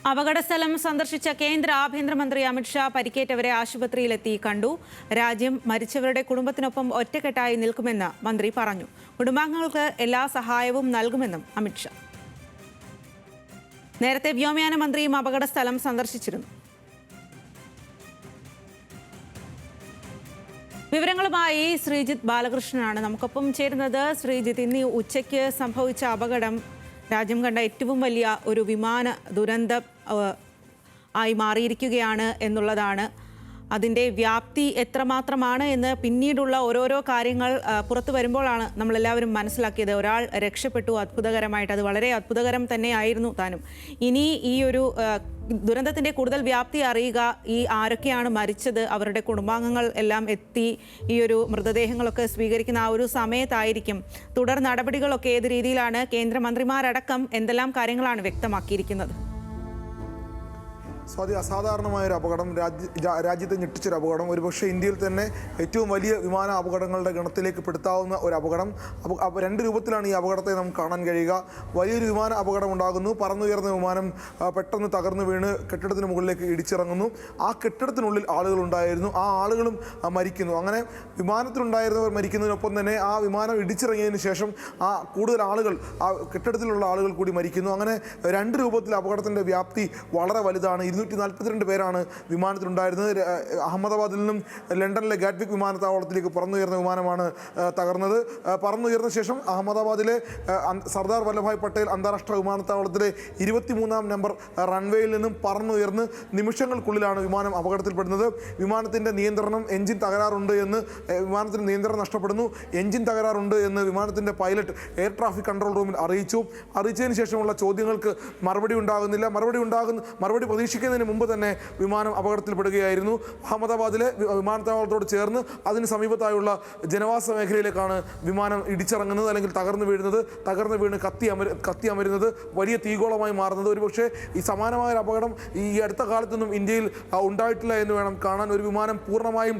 അപകടസ്ഥലം സന്ദർശിച്ച കേന്ദ്ര ആഭ്യന്തരമന്ത്രി അമിത്ഷാ പരിക്കേറ്റവരെ ആശുപത്രിയിലെത്തി കണ്ടു. രാജ്യം മരിച്ചവരുടെ കുടുംബത്തിനൊപ്പം ഒറ്റക്കെട്ടായി നിൽക്കുമെന്ന് മന്ത്രി പറഞ്ഞു. കുടുംബാംഗങ്ങൾക്ക് എല്ലാ സഹായവും നൽകുമെന്നും അമിത്ഷാ. നേരത്തെ വ്യോമയാന മന്ത്രിയും അപകടസ്ഥലം സന്ദർശിച്ചിരുന്നു. വിവരങ്ങളുമായി ശ്രീജിത്ത് ബാലകൃഷ്ണനാണ് നമുക്കൊപ്പം ചേരുന്നത്. ശ്രീജിത്ത്, ഇന്ന് ഉച്ചയ്ക്ക് സംഭവിച്ച അപകടം രാജ്യം കണ്ട ഏറ്റവും വലിയ ഒരു വിമാന ദുരന്തം ആയി മാറിയിരിക്കുകയാണ് എന്നുള്ളതാണ്. അതിൻ്റെ വ്യാപ്തി എത്രമാത്രമാണ് എന്ന് പിന്നീടുള്ള ഓരോരോ കാര്യങ്ങൾ പുറത്തു വരുമ്പോഴാണ് നമ്മളെല്ലാവരും മനസ്സിലാക്കിയത്. ഒരാൾ രക്ഷപ്പെട്ടു, അത്ഭുതകരമായിട്ട്. അത് വളരെ അത്ഭുതകരം തന്നെയായിരുന്നു താനും. ഇനി ഈ ഒരു ദുരന്തത്തിൻ്റെ കൂടുതൽ വ്യാപ്തി അറിയുക, ഈ ആരൊക്കെയാണ് മരിച്ചത്, അവരുടെ കുടുംബാംഗങ്ങൾ എല്ലാം എത്തി ഈ ഒരു മൃതദേഹങ്ങളൊക്കെ സ്വീകരിക്കുന്ന ആ ഒരു സമയത്തായിരിക്കും. തുടർ നടപടികളൊക്കെ ഏത് രീതിയിലാണ്? കേന്ദ്രമന്ത്രിമാരടക്കം എന്തെല്ലാം കാര്യങ്ങളാണ് വ്യക്തമാക്കിയിരിക്കുന്നത്? സ്വാതി, അസാധാരണമായൊരു അപകടം, രാജ്യത്തെ ഞെട്ടിച്ചൊരു അപകടം. ഒരുപക്ഷെ ഇന്ത്യയിൽ തന്നെ ഏറ്റവും വലിയ വിമാന അപകടങ്ങളുടെ ഗണത്തിലേക്ക് പെടുത്താവുന്ന ഒരു അപകടം. രണ്ട് രൂപത്തിലാണ് ഈ അപകടത്തെ നമുക്ക് കാണാൻ കഴിയുക. വലിയൊരു വിമാന അപകടം ഉണ്ടാകുന്നു. പറന്നുയർന്ന വിമാനം പെട്ടെന്ന് തകർന്നു വീണ് കെട്ടിടത്തിന് മുകളിലേക്ക് ഇടിച്ചിറങ്ങുന്നു. ആ കെട്ടിടത്തിനുള്ളിൽ ആളുകളുണ്ടായിരുന്നു. ആ ആളുകളും മരിക്കുന്നു. അങ്ങനെ വിമാനത്തിലുണ്ടായിരുന്നവർ മരിക്കുന്നതിനൊപ്പം തന്നെ ആ വിമാനം ഇടിച്ചിറങ്ങിയതിന് ശേഷം കൂടുതൽ ആളുകൾ, ആ കെട്ടിടത്തിലുള്ള ആളുകൾ കൂടി മരിക്കുന്നു. അങ്ങനെ രണ്ട് രൂപത്തിൽ അപകടത്തിൻ്റെ വ്യാപ്തി വളരെ വലുതാണ്. 242 പേരാണ് വിമാനത്തിലുണ്ടായിരുന്നത്. അഹമ്മദാബാദിൽ നിന്നും ലണ്ടനിലെ ഗാറ്റ്വിക് വിമാനത്താവളത്തിലേക്ക് പറന്നുയർന്ന വിമാനമാണ് തകർന്നത്. പറന്നുയർന്ന ശേഷം അഹമ്മദാബാദിലെ സർദാർ വല്ലഭായ് പട്ടേൽ അന്താരാഷ്ട്ര വിമാനത്താവളത്തിലെ 23-ാം നമ്പർ റൺവേയിൽ നിന്നും പറന്നുയർന്ന് നിമിഷങ്ങൾക്കുള്ളിലാണ് വിമാനം അപകടത്തിൽപ്പെടുന്നത്. വിമാനത്തിൻ്റെ നിയന്ത്രണം, എഞ്ചിൻ തകരാറുണ്ട് എന്ന്, വിമാനത്തിന് നിയന്ത്രണം നഷ്ടപ്പെടുന്നു, എഞ്ചിൻ തകരാറുണ്ട് എന്ന് വിമാനത്തിൻ്റെ പൈലറ്റ് എയർ ട്രാഫിക് കൺട്രോൾ റൂമിൽ അറിയിച്ചതിന് ശേഷമുള്ള ചോദ്യങ്ങൾക്ക് മറുപടി ഉണ്ടാകുന്നില്ല. മറുപടി പ്രതീക്ഷിക്കുന്നതിന് മുമ്പ് തന്നെ വിമാനം അപകടത്തിൽപ്പെടുകയായിരുന്നു. അഹമ്മദാബാദിലെ വിമാനത്താവളത്തോട് ചേർന്ന് അതിന് സമീപത്തായുള്ള ജനവാസ മേഖലയിലേക്കാണ് വിമാനം ഇടിച്ചിറങ്ങുന്നത്, അല്ലെങ്കിൽ തകർന്നു വീണ് കത്തി അമരുന്നത്, വലിയ തീഗോളമായി മാറുന്നത്. ഒരുപക്ഷെ ഈ സമാനമായ ഒരു അപകടം ഈ അടുത്ത കാലത്തൊന്നും ഇന്ത്യയിൽ ഉണ്ടായിട്ടില്ല എന്ന് വേണം കാണാൻ. ഒരു വിമാനം പൂർണ്ണമായും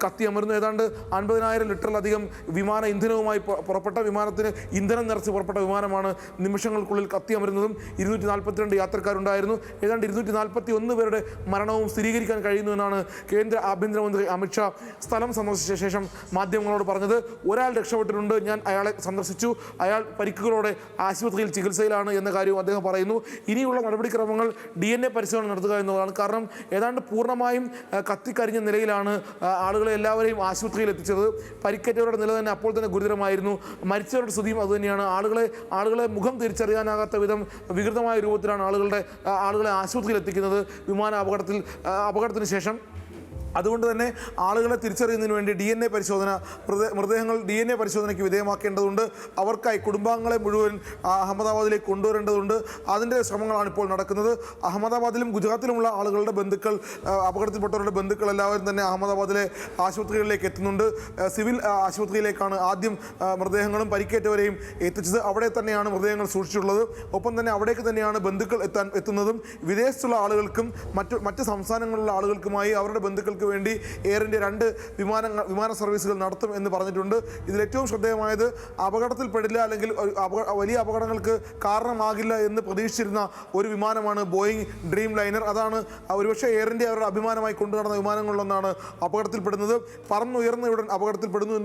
കത്തി അമരുന്നു. ഏതാണ്ട് 50,000 ലിറ്ററിലധികം വിമാന ഇന്ധനവുമായി പുറപ്പെട്ട, വിമാനത്തിന് ഇന്ധനം നിറച്ച് പുറപ്പെട്ട വിമാനമാണ് നിമിഷങ്ങൾക്കുള്ളിൽ കത്തി അമരുന്നതും. 242 യാത്രക്കാരുണ്ടായിരുന്നു. ഏതാണ്ട് 241 പേരുടെ മരണവും സ്ഥിരീകരിക്കാൻ കഴിയുന്നു എന്നാണ് കേന്ദ്ര ആഭ്യന്തരമന്ത്രി അമിത്ഷാ സ്ഥലം സന്ദർശിച്ച ശേഷം മാധ്യമങ്ങളോട് പറഞ്ഞത്. ഒരാൾ രക്ഷപ്പെട്ടിട്ടുണ്ട്, ഞാൻ അയാളെ സന്ദർശിച്ചു, അയാൾ പരിക്കുകളോടെ ആശുപത്രിയിൽ ചികിത്സയിലാണ് എന്ന കാര്യവും അദ്ദേഹം പറയുന്നു. ഇനിയുള്ള നടപടിക്രമങ്ങൾ DNA പരിശോധന നടത്തുക എന്നുള്ളതാണ്. കാരണം ഏതാണ്ട് പൂർണ്ണമായും കത്തിക്കരിഞ്ഞ നിലയിലാണ് ആളുകളെ എല്ലാവരെയും ആശുപത്രിയിൽ എത്തിച്ചത്. പരിക്കേറ്റവരുടെ നില തന്നെ അപ്പോൾ തന്നെ ഗുരുതരമായിരുന്നു. മരിച്ചവരുടെ സ്ഥിതിയും അതുതന്നെയാണ്. ആളുകളെ മുഖം തിരിച്ചറിയാനാകാത്ത വിധം വികൃതമായ രൂപത്തിലാണ് ആളുകളെ ആശുപത്രിയിൽ എത്തിക്കുന്നത് വിമാന അപകടത്തിന് ശേഷം. അതുകൊണ്ട് തന്നെ ആളുകളെ തിരിച്ചറിയുന്നതിന് വേണ്ടി DNA പരിശോധന, മൃതദേഹങ്ങൾ DNA പരിശോധനയ്ക്ക് വിധേയമാക്കേണ്ടതുണ്ട്. അവർക്കായി കുടുംബാംഗങ്ങളെ മുഴുവൻ അഹമ്മദാബാദിലേക്ക് കൊണ്ടുവരേണ്ടതുണ്ട്. അതിൻ്റെ ശ്രമങ്ങളാണ് ഇപ്പോൾ നടക്കുന്നത്. അഹമ്മദാബാദിലും ഗുജറാത്തിലുമുള്ള ആളുകളുടെ ബന്ധുക്കൾ, അപകടത്തിൽപ്പെട്ടവരുടെ ബന്ധുക്കൾ എല്ലാവരും തന്നെ അഹമ്മദാബാദിലെ ആശുപത്രികളിലേക്ക് എത്തുന്നുണ്ട്. സിവിൽ ആശുപത്രിയിലേക്കാണ് ആദ്യം മൃതദേഹങ്ങളും പരിക്കേറ്റവരെയും എത്തിച്ചത്. അവിടെ തന്നെയാണ് മൃതദേഹങ്ങൾ സൂക്ഷിച്ചിട്ടുള്ളത്. ഒപ്പം തന്നെ അവിടേക്ക് തന്നെയാണ് ബന്ധുക്കൾ എത്തുന്നതും. വിദേശത്തുള്ള ആളുകൾക്കും മറ്റ് സംസ്ഥാനങ്ങളിലുള്ള ആളുകൾക്കുമായി അവരുടെ ബന്ധുക്കൾ വേണ്ടി എയർ ഇന്ത്യ 2 വിമാന സർവീസുകൾ നടത്തും എന്ന് പറഞ്ഞിട്ടുണ്ട്. ഇതിലേറ്റവും ശ്രദ്ധേയമായത്, അപകടത്തിൽപ്പെടില്ല അല്ലെങ്കിൽ വലിയ അപകടങ്ങൾക്ക് കാരണമാകില്ല എന്ന് പ്രതീക്ഷിച്ചിരുന്ന ഒരു വിമാനമാണ് ബോയിങ് ഡ്രീം ലൈനർ. അതാണ് ഒരുപക്ഷെ എയർ ഇന്ത്യ അവരുടെ അഭിമാനമായി കൊണ്ടു നടന്ന വിമാനങ്ങളിലൊന്നാണ് അപകടത്തിൽപ്പെടുന്നത്. പറന്നുയർന്നയുടൻ അപകടത്തിൽപ്പെടുന്നു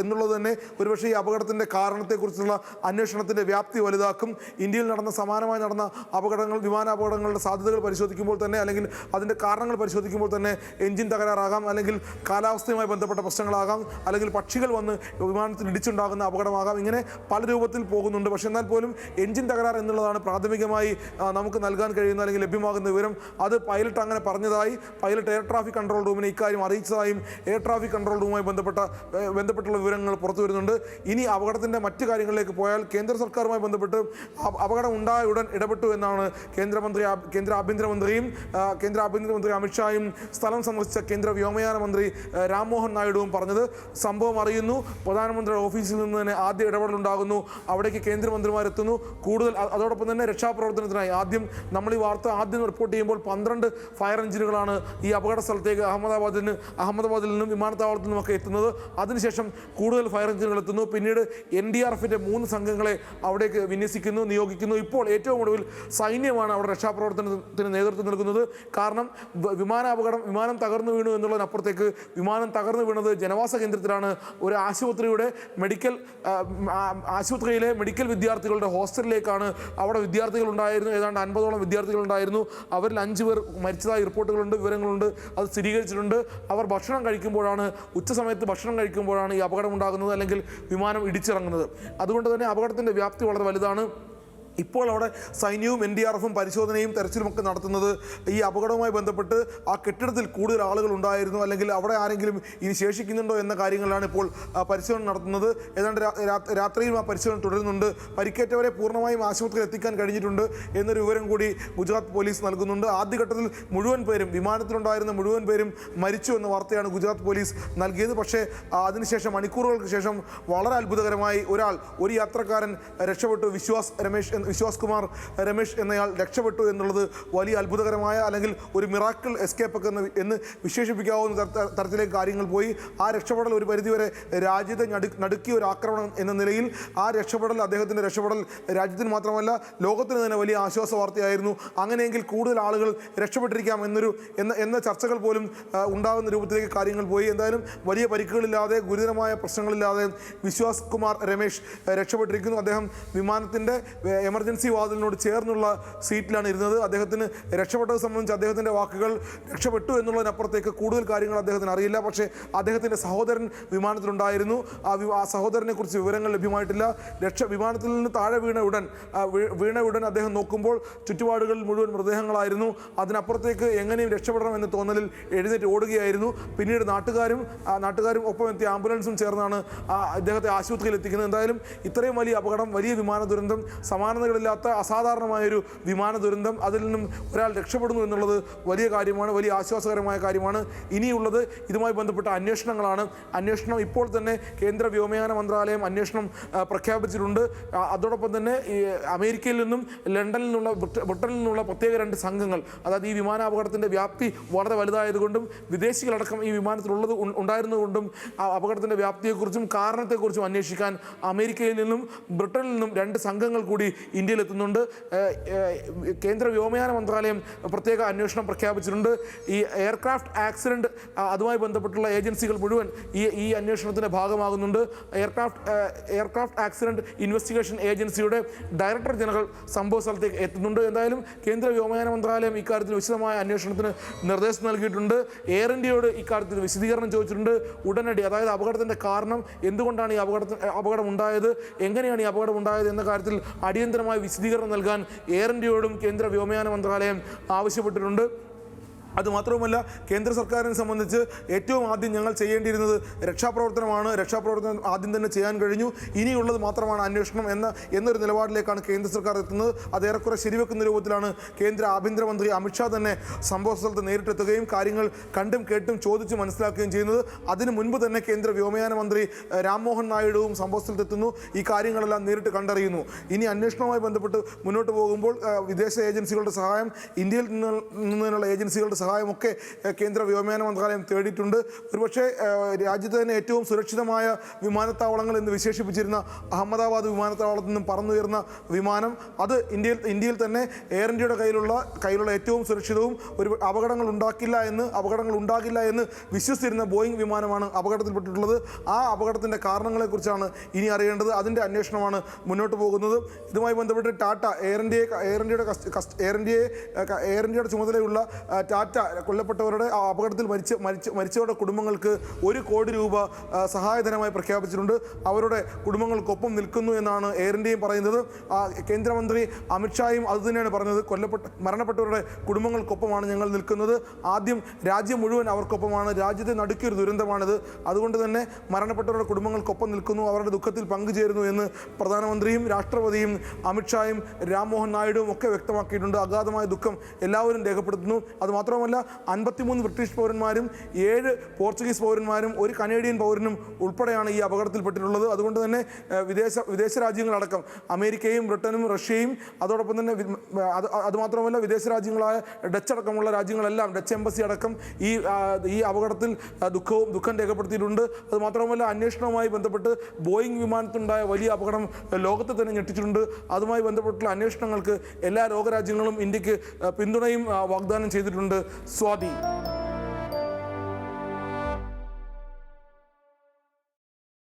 എന്നുള്ളത് തന്നെ ഒരുപക്ഷെ ഈ അപകടത്തിൻ്റെ കാരണത്തെക്കുറിച്ചുള്ള അന്വേഷണത്തിൻ്റെ വ്യാപ്തി വലുതാക്കും. ഇന്ത്യയിൽ സമാനമായി നടന്ന വിമാന അപകടങ്ങളുടെ സാധ്യതകൾ പരിശോധിക്കുമ്പോൾ തന്നെ, അല്ലെങ്കിൽ അതിൻ്റെ കാരണങ്ങൾ പരിശോധിക്കുമ്പോൾ തന്നെ, എഞ്ചിൻ തകരാറാകാം, അല്ലെങ്കിൽ കാലാവസ്ഥയുമായി ബന്ധപ്പെട്ട പ്രശ്നങ്ങളാകാം, അല്ലെങ്കിൽ പക്ഷികൾ വന്ന് വിമാനത്തിൽ ഇടിച്ചുണ്ടാകുന്ന അപകടമാകാം. ഇങ്ങനെ പല രൂപത്തിൽ പോകുന്നുണ്ട്. പക്ഷേ എന്നാൽ പോലും എഞ്ചിൻ തകരാർ എന്നുള്ളതാണ് പ്രാഥമികമായി നമുക്ക് നൽകാൻ കഴിയുന്ന അല്ലെങ്കിൽ ലഭ്യമാകുന്ന വിവരം. അത് പൈലറ്റ് അങ്ങനെ പറഞ്ഞതായി, പൈലറ്റ് എയർ ട്രാഫിക് കൺട്രോൾ റൂമിനെ ഇക്കാര്യം അറിയിച്ചതായും എയർ ട്രാഫിക് കൺട്രോൾ റൂമുമായി ബന്ധപ്പെട്ടുള്ള വിവരങ്ങൾ പുറത്തു വരുന്നുണ്ട്. ഇനി അപകടത്തിൻ്റെ മറ്റു കാര്യങ്ങളിലേക്ക് പോയാൽ, കേന്ദ്ര സർക്കാരുമായി ബന്ധപ്പെട്ട് അപകടം ഉണ്ടായ ഉടൻ ഇടപെട്ടു എന്നാണ് കേന്ദ്ര ആഭ്യന്തരമന്ത്രി അമിത്ഷായും സ്ഥലം സന്ദർശിച്ച കേന്ദ്ര വ്യോമയാന മന്ത്രി രാംമോഹൻ നായിഡുവും പറഞ്ഞത്. സംഭവം അറിയുന്നു, പ്രധാനമന്ത്രിയുടെ ഓഫീസിൽ നിന്ന് തന്നെ ആദ്യ ഇടപെടലുണ്ടാകുന്നു, അവിടേക്ക് കേന്ദ്രമന്ത്രിമാരെത്തുന്നു. കൂടുതൽ അതോടൊപ്പം തന്നെ രക്ഷാപ്രവർത്തനത്തിനായി നമ്മൾ ഈ വാർത്ത ആദ്യം റിപ്പോർട്ട് ചെയ്യുമ്പോൾ 12 ഫയർ എഞ്ചിനുകളാണ് ഈ അപകട സ്ഥലത്തേക്ക് അഹമ്മദാബാദിൽ നിന്നും വിമാനത്താവളത്തിൽ നിന്നുമൊക്കെ എത്തുന്നത്. അതിനുശേഷം കൂടുതൽ ഫയർ എഞ്ചിനുകൾ എത്തുന്നു. പിന്നീട് NDRFിൻ്റെ 3 സംഘങ്ങളെ അവിടേക്ക് വിന്യസിക്കുന്നു, നിയോഗിക്കുന്നു. ഇപ്പോൾ ഏറ്റവും ഒടുവിൽ സൈന്യമാണ് അവിടെ രക്ഷാപ്രവർത്തനത്തിന് നേതൃത്വം നൽകുന്നത്. കാരണം വിമാനം തകർന്നു വീണു എന്നുള്ളതിനപ്പുറത്തേക്ക് വിമാനം തകർന്നു വീണത് ജനവാസ കേന്ദ്രത്തിലാണ്. ഒരു ആശുപത്രിയിലെ മെഡിക്കൽ വിദ്യാർത്ഥികളുടെ ഹോസ്റ്റലിലേക്കാണ്. അവിടെ വിദ്യാർത്ഥികൾ ഉണ്ടായിരുന്നു, ഏതാണ്ട് 50ഓളം വിദ്യാർത്ഥികൾ ഉണ്ടായിരുന്നു. അവരിൽ 5 പേർ മരിച്ചതായി റിപ്പോർട്ടുകളുണ്ട്, വിവരങ്ങളുണ്ട്, അത് സ്ഥിരീകരിച്ചിട്ടുണ്ട്. അവർ ഭക്ഷണം കഴിക്കുമ്പോഴാണ്, ഉച്ചസമയത്ത് ഭക്ഷണം കഴിക്കുമ്പോഴാണ് ഈ അപകടം ഉണ്ടാകുന്നത്, അല്ലെങ്കിൽ വിമാനം ഇടിച്ചിറങ്ങുന്നത്. അതുകൊണ്ട് തന്നെ അപകടത്തിൻ്റെ വ്യാപ്തി വളരെ വലുതാണ്. ഇപ്പോൾ അവിടെ സൈന്യവും NDRFും പരിശോധനയും തെരച്ചിലുമൊക്കെ നടത്തുന്നത് ഈ അപകടവുമായി ബന്ധപ്പെട്ട് ആ കെട്ടിടത്തിൽ കൂടുതൽ ആളുകൾ ഉണ്ടായിരുന്നു, അല്ലെങ്കിൽ അവിടെ ആരെങ്കിലും ഇനി ശേഷിക്കുന്നുണ്ടോ എന്ന കാര്യങ്ങളിലാണ് ഇപ്പോൾ പരിശോധന നടത്തുന്നത്. ഏതാണ്ട് രാത്രിയും ആ പരിശോധന തുടരുന്നുണ്ട്. പരിക്കേറ്റവരെ പൂർണ്ണമായും ആശുപത്രിയിൽ എത്തിക്കാൻ കഴിഞ്ഞിട്ടുണ്ട് എന്നൊരു വിവരം കൂടി ഗുജറാത്ത് പോലീസ് നൽകുന്നുണ്ട്. ആദ്യഘട്ടത്തിൽ വിമാനത്തിലുണ്ടായിരുന്ന മുഴുവൻ പേരും മരിച്ചു എന്ന വാർത്തയാണ് ഗുജറാത്ത് പോലീസ് നൽകിയത്. പക്ഷേ അതിനുശേഷം മണിക്കൂറുകൾക്ക് ശേഷം വളരെ അത്ഭുതകരമായി ഒരു യാത്രക്കാരൻ രക്ഷപ്പെട്ടു. വിശ്വാസ് കുമാർ രമേശ് എന്നയാൾ രക്ഷപ്പെട്ടു എന്നുള്ളത് വലിയ അത്ഭുതകരമായ, അല്ലെങ്കിൽ ഒരു മിറാക്കിൾ എസ്കേപ്പ് ഒക്കെ എന്ന് വിശേഷിപ്പിക്കാവുന്ന തരത്തിലേക്ക് കാര്യങ്ങൾ പോയി. ആ രക്ഷപ്പെടൽ ഒരു പരിധിവരെ രാജ്യത്തെ നടുക്കിയ ഒരു ആക്രമണം എന്ന നിലയിൽ അദ്ദേഹത്തിൻ്റെ രക്ഷപ്പെടൽ രാജ്യത്തിന് മാത്രമല്ല ലോകത്തിന് തന്നെ വലിയ ആശ്വാസ വാർത്തയായിരുന്നു. അങ്ങനെയെങ്കിൽ കൂടുതൽ ആളുകൾ രക്ഷപ്പെട്ടിരിക്കാം എന്ന ചർച്ചകൾ പോലും ഉണ്ടാകുന്ന രൂപത്തിലേക്ക് കാര്യങ്ങൾ പോയി. എന്തായാലും വലിയ പരിക്കുകളില്ലാതെ, ഗുരുതരമായ പ്രശ്നങ്ങളില്ലാതെ വിശ്വാസ് കുമാർ രമേശ് രക്ഷപ്പെട്ടിരിക്കുന്നു. അദ്ദേഹം വിമാനത്തിൻ്റെ എമർജൻസി വാതിലിനോട് ചേർന്നുള്ള സീറ്റിലാണ് ഇരുന്നത്. അദ്ദേഹത്തിന് രക്ഷപ്പെട്ടത് സംബന്ധിച്ച് അദ്ദേഹത്തിൻ്റെ വാക്കുകൾ, രക്ഷപ്പെട്ടു എന്നുള്ളതിനപ്പുറത്തേക്ക് കൂടുതൽ കാര്യങ്ങൾ അദ്ദേഹത്തിന് അറിയില്ല. പക്ഷേ അദ്ദേഹത്തിൻ്റെ സഹോദരൻ വിമാനത്തിലുണ്ടായിരുന്നു. ആ സഹോദരനെ കുറിച്ച് വിവരങ്ങൾ ലഭ്യമായിട്ടില്ല. വിമാനത്തിൽ നിന്ന് താഴെ വീണ ഉടൻ അദ്ദേഹം നോക്കുമ്പോൾ ചുറ്റുപാടുകളിൽ മുഴുവൻ മൃതദേഹങ്ങളായിരുന്നു. അതിനപ്പുറത്തേക്ക് എങ്ങനെയും രക്ഷപ്പെടണം എന്ന തോന്നലിൽ എഴുന്നേറ്റ് ഓടുകയായിരുന്നു. പിന്നീട് നാട്ടുകാരും ഒപ്പം എത്തിയ ആംബുലൻസും ചേർന്നാണ് അദ്ദേഹത്തെ ആശുപത്രിയിൽ എത്തിക്കുന്നത്. എന്തായാലും ഇത്രയും വലിയ അപകടം, വലിയ വിമാന ദുരന്തം, സമാനതകളില്ലാത്ത അസാധാരണമായൊരു വിമാന ദുരന്തം, അതിൽ നിന്നും ഒരാൾ രക്ഷപ്പെടുന്നു എന്നുള്ളത് വലിയ കാര്യമാണ്, വലിയ ആശ്വാസകരമായ കാര്യമാണ്. ഇനിയുള്ളത് ഇതുമായി ബന്ധപ്പെട്ട അന്വേഷണങ്ങളാണ്. അന്വേഷണം ഇപ്പോൾ തന്നെ കേന്ദ്ര വ്യോമയാന മന്ത്രാലയം അന്വേഷണം പ്രഖ്യാപിച്ചിട്ടുണ്ട്. അതോടൊപ്പം തന്നെ അമേരിക്കയിൽ നിന്നും ബ്രിട്ടനിൽ നിന്നുള്ള പ്രത്യേക 2 സംഘങ്ങൾ, അതായത് ഈ വിമാനാപകടത്തിൻ്റെ വ്യാപ്തി വളരെ വലുതായതുകൊണ്ടും വിദേശികളടക്കം ഈ വിമാനത്തിലുള്ളത് ഉണ്ടായിരുന്നതുകൊണ്ടും അപകടത്തിൻ്റെ വ്യാപ്തിയെക്കുറിച്ചും കാരണത്തെക്കുറിച്ചും അന്വേഷിക്കാൻ അമേരിക്കയിൽ നിന്നും ബ്രിട്ടനിൽ നിന്നും 2 സംഘങ്ങൾ കൂടി ഇന്ത്യയിൽ എത്തുന്നുണ്ട്. കേന്ദ്ര വ്യോമയാന മന്ത്രാലയം പ്രത്യേക അന്വേഷണം പ്രഖ്യാപിച്ചിട്ടുണ്ട്. ഈ എയർക്രാഫ്റ്റ് ആക്സിഡൻറ്റ് അതുമായി ബന്ധപ്പെട്ടുള്ള ഏജൻസികൾ മുഴുവൻ ഈ അന്വേഷണത്തിൻ്റെ ഭാഗമാകുന്നുണ്ട്. എയർക്രാഫ്റ്റ് ആക്സിഡൻറ്റ് ഇൻവെസ്റ്റിഗേഷൻ ഏജൻസിയുടെ ഡയറക്ടർ ജനറൽ സംഭവ സ്ഥലത്തേക്ക് എത്തുന്നുണ്ട്. എന്തായാലും കേന്ദ്ര വ്യോമയാന മന്ത്രാലയം ഇക്കാര്യത്തിൽ വിശദമായ അന്വേഷണത്തിന് നിർദ്ദേശം നൽകിയിട്ടുണ്ട്. എയർ ഇന്ത്യയോട് ഇക്കാര്യത്തിൽ വിശദീകരണം ചോദിച്ചിട്ടുണ്ട്. ഉടനടി, അതായത് അപകടത്തിൻ്റെ കാരണം, എന്തുകൊണ്ടാണ് ഈ അപകടം ഉണ്ടായത്, എങ്ങനെയാണ് ഈ അപകടം ഉണ്ടായത് എന്ന കാര്യത്തിൽ അടിയന്തരമായ വിശദീകരണം നൽകാൻ എയർ ഇന്ത്യയോടും കേന്ദ്ര വ്യോമയാന മന്ത്രാലയം ആവശ്യപ്പെട്ടിട്ടുണ്ട്. അതുമാത്രവുമല്ല, കേന്ദ്ര സർക്കാരിനെ സംബന്ധിച്ച് ഏറ്റവും ആദ്യം ഞങ്ങൾ ചെയ്യേണ്ടിയിരുന്നത് രക്ഷാപ്രവർത്തനമാണ്. രക്ഷാപ്രവർത്തനം ആദ്യം തന്നെ ചെയ്യാൻ കഴിഞ്ഞു. ഇനിയുള്ളത് മാത്രമാണ് അന്വേഷണം എന്നൊരു നിലപാടിലേക്കാണ് കേന്ദ്ര സർക്കാർ എത്തുന്നത്. അത് ഏറെക്കുറെ ശരിവെക്കുന്ന രൂപത്തിലാണ് കേന്ദ്ര ആഭ്യന്തരമന്ത്രി അമിത്ഷാ തന്നെ സംഭവ സ്ഥലത്ത് നേരിട്ടെത്തുകയും കാര്യങ്ങൾ കണ്ടും കേട്ടും ചോദിച്ച് മനസ്സിലാക്കുകയും ചെയ്യുന്നത്. അതിനു മുൻപ് തന്നെ കേന്ദ്ര വ്യോമയാന മന്ത്രി രാംമോഹൻ നായിഡുവും സംഭവ സ്ഥലത്തെത്തുന്നു. ഈ കാര്യങ്ങളെല്ലാം നേരിട്ട് കണ്ടറിയുന്നു. ഇനി അന്വേഷണവുമായി ബന്ധപ്പെട്ട് മുന്നോട്ട് പോകുമ്പോൾ വിദേശ ഏജൻസികളുടെ സഹായം, ഇന്ത്യയിൽ നിന്നുള്ള ഏജൻസികളുടെ സഹായമൊക്കെ കേന്ദ്ര വ്യോമയാന മന്ത്രാലയം തേടിയിട്ടുണ്ട്. ഒരുപക്ഷെ രാജ്യത്ത് തന്നെ ഏറ്റവും സുരക്ഷിതമായ വിമാനത്താവളങ്ങൾ എന്ന് വിശേഷിപ്പിച്ചിരുന്ന അഹമ്മദാബാദ് വിമാനത്താവളത്തിൽ നിന്നും പറന്നുയർന്ന വിമാനം, അത് ഇന്ത്യയിൽ തന്നെ എയർ ഇന്ത്യയുടെ കയ്യിലുള്ള ഏറ്റവും സുരക്ഷിതവും ഒരു അപകടങ്ങൾ ഉണ്ടാകില്ല എന്ന് വിശ്വസിച്ചിരുന്ന ബോയിങ് വിമാനമാണ് അപകടത്തിൽപ്പെട്ടിട്ടുള്ളത്. ആ അപകടത്തിൻ്റെ കാരണങ്ങളെക്കുറിച്ചാണ് ഇനി അറിയേണ്ടത്. അതിൻ്റെ അന്വേഷണമാണ് മുന്നോട്ട് പോകുന്നത്. ഇതുമായി ബന്ധപ്പെട്ട് ടാറ്റ, എയർ ഇന്ത്യയുടെ ചുമതലയുള്ള ടാറ്റ കൊല്ലപ്പെട്ടവരുടെ അപകടത്തിൽ മരിച്ചവരുടെ കുടുംബങ്ങൾക്ക് 1 കോടി രൂപ സഹായധനമായി പ്രഖ്യാപിച്ചിട്ടുണ്ട്. അവരുടെ കുടുംബങ്ങൾക്കൊപ്പം നിൽക്കുന്നു എന്നാണ് എയർ ഇന്ത്യയും പറയുന്നത്. കേന്ദ്രമന്ത്രി അമിത്ഷായും അതുതന്നെയാണ് പറഞ്ഞത്. മരണപ്പെട്ടവരുടെ കുടുംബങ്ങൾക്കൊപ്പമാണ് ഞങ്ങൾ നിൽക്കുന്നത്. ആദ്യം രാജ്യം മുഴുവൻ അവർക്കൊപ്പമാണ്. രാജ്യത്തെ നടുക്കിയൊരു ദുരന്തമാണിത്. അതുകൊണ്ട് തന്നെ മരണപ്പെട്ടവരുടെ കുടുംബങ്ങൾക്കൊപ്പം നിൽക്കുന്നു, അവരുടെ ദുഃഖത്തിൽ പങ്കുചേരുന്നു എന്ന് പ്രധാനമന്ത്രിയും രാഷ്ട്രപതിയും അമിത്ഷായും രാംമോഹൻ നായിഡുവും ഒക്കെ വ്യക്തമാക്കിയിട്ടുണ്ട്. അഗാധമായ ദുഃഖം എല്ലാവരും രേഖപ്പെടുത്തുന്നു. അതുമാത്രമല്ല, അതുമാത്രമല്ല 53 ബ്രിട്ടീഷ് പൗരന്മാരും 7 പോർച്ചുഗീസ് പൗരന്മാരും 1 കനേഡിയൻ പൗരനും ഉൾപ്പെടെയാണ് ഈ അപകടത്തിൽപ്പെട്ടിട്ടുള്ളത്. അതുകൊണ്ട് തന്നെ വിദേശ രാജ്യങ്ങളടക്കം അമേരിക്കയും ബ്രിട്ടനും റഷ്യയും അതോടൊപ്പം തന്നെ അതുമാത്രമല്ല വിദേശ രാജ്യങ്ങളായ ഡച്ച് അടക്കമുള്ള രാജ്യങ്ങളെല്ലാം ഡച്ച് എംബസി അടക്കം ഈ അപകടത്തിൽ ദുഃഖം രേഖപ്പെടുത്തിയിട്ടുണ്ട്. അതുമാത്രമല്ല അന്വേഷണവുമായി ബന്ധപ്പെട്ട് ബോയിങ് വിമാനത്തിലുണ്ടായ വലിയ അപകടം ലോകത്തെ തന്നെ ഞെട്ടിച്ചിട്ടുണ്ട്. അതുമായി ബന്ധപ്പെട്ടുള്ള അന്വേഷണങ്ങൾക്ക് എല്ലാ ലോകരാജ്യങ്ങളും ഇന്ത്യക്ക് പിന്തുണയും വാഗ്ദാനം ചെയ്തിട്ടുണ്ട്. സ്വാതി.